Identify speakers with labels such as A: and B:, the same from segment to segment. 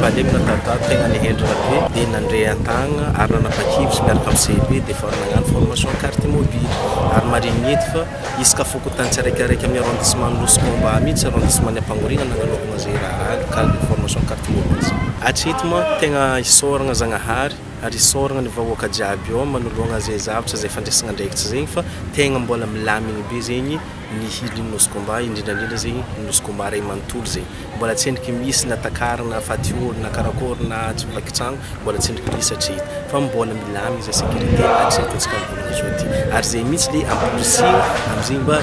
A: fandriampahalemana tata tegna nihendrana be dia nandre an-tagna ary nanapakivy miaraka amin'ny CP dia efa nagnano formation carte mobile ary marigny ety fa isaka fokotany tsiraikiraiky amin'ny arrondissement Nosy Comba mihitsy arrondissement Ampangorina nagnanovana zay raha formation carte mobile hatreto moa tegna isoragna Zagnahary ary isoragna ny vahoaka jiaby ao manoloagna zay zavatra zay fandraisagna andraikitra zegny fa tegna mbola milamigny be zegny ny hiliny Nosy Comba indrindrandrindra zegny Nosy Comba ray manontolo zegny mbola tsy endriky misy na takarana fatiolo na karakory na tsy vakitragno mbola tsy endriky misy hatreto fa mbola milamigny zay sécurité hatreto antsika mivolagna zao ty ary zay mihitsy le ampirisina amizegny mba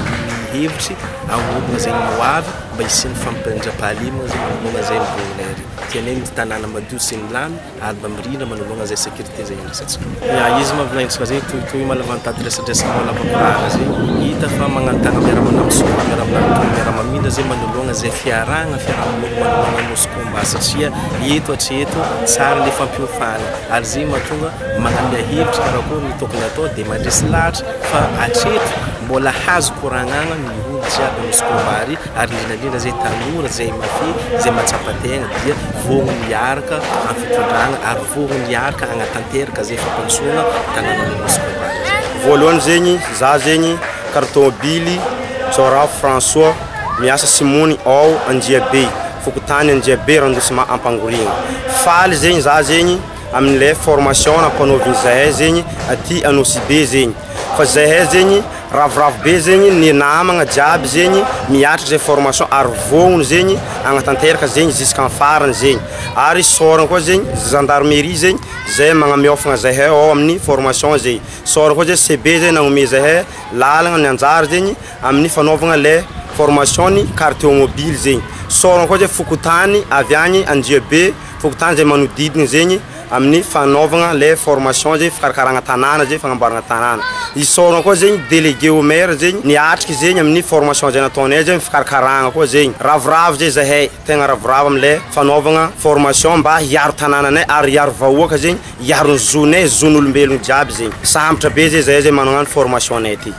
A: hevitry agnobagna zegny moavy mba hisin'ny fampindram-pahalemagna zegny manoloagna zay mivolagna ery tianay ny tanàna madio sy milamy ary mba mirindra manoloagna zay sécurité zay andrasantsika izy mahavolagnitsika zegny toy malavantady resadresaka malavakoragna zegny hita fa magnantagna miara-manamsoa miara-mamindra zay manoloagna zay fiaragna manoloagna Nosy Comba satria eto hatreto tsara le fampiofana ary zegny mahatonga magnano hevitra karakory ny tokony atao dia mandresy lahatra fa hatreto mbola hazo koragnana ny olo jiaby Nosy Comba ary indrindrandrindra zay tanora zay mafy zay matsapategna dia vogny miaraka amin'ny fitondragna ary vogny miaraka agnatanteraka zay fampansoana tanàna Nosy Comba
B: voalohany zegny za zegny cartomobily Zora François miasa Simony ao Anjiabe fokotany Anjiabe arrondissement Ampangorina faly zegny za zegny amin'ilay formation nampanoviny zahay zegny aty Anosy be zegny fa zahay zegny ravoravo be zegny ny namagna jiaby zegny miatrika zay formation ary vogny zegny agnatanteraka zegny jusqu'en farany zegny ary soragna koa zegny gendarmerie zegny zay magnamiofagna zahay ao amin'ny formation zegny soragna koa zegny CB zegny nagnome zahay lalagna ny anjara zegny amin'ny fanaovagna le formation ny carte mobile zegny soragna koa zegny fokotany avy agny Anjiabe fokotany zay manodidina zegny amin'ny fanaovagna le formation zegny fikarakaragna tanàna zegny fagnamboaragna tanàna isoragna koa zegny délégué au maire zegny niatriky zegny amin'ny formation zay nataonay zegny fikarakaragna koa zegny ravoravo zay zahay tegna ravoravo am'le fanaovagna formation mba hiaro tanànanay ary hiaro vahoaka zegny hiaro ny zonay zon'olombelogno jiaby zegny sambatra be zay zahay zegny magnano formation nay ty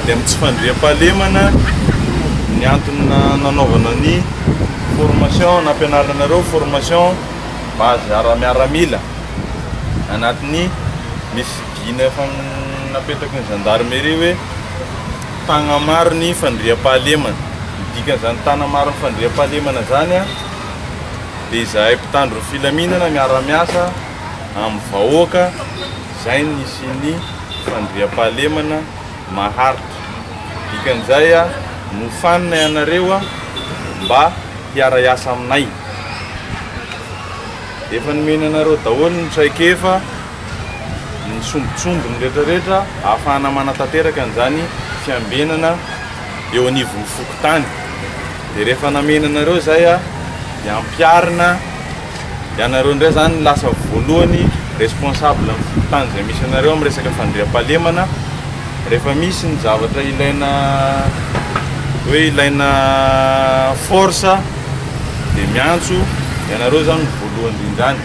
C: dia tsy fandriam-pahalemana ny antony nanaovana ny formation nampianaranareo formation base miaramila anatin'ny misy gina efa napetaky ny gendarmerie hoe tagna maro ny fandriam-pahalemana dikan'izany tagna maro ny fandriam-pahalemana zany a dia izahay mpitandro ny filaminana miara-miasa amin'ny vahoaka zay nisy ny fandriam-pahalemana maharitra dikan'izay a nofanina ianareo mba hiara-iasa aminay efa nomena anareo daholo ny traikefa ny sombotsombo ny rehetrarehetra ahafahana manatanteraka an'izany fiambenana eo anivon'ny fokotany dia rehefa namena anareo zay a dia ampiarina ianareo indray zany lasa voalohany responsable amin'ny fokotany zay misy anareo amin'ny resaka fandriam-pahalemana rehefa misy ny zavatra ilaina hoe ilaina force dia miantso ianareo zany voalohany indrindrany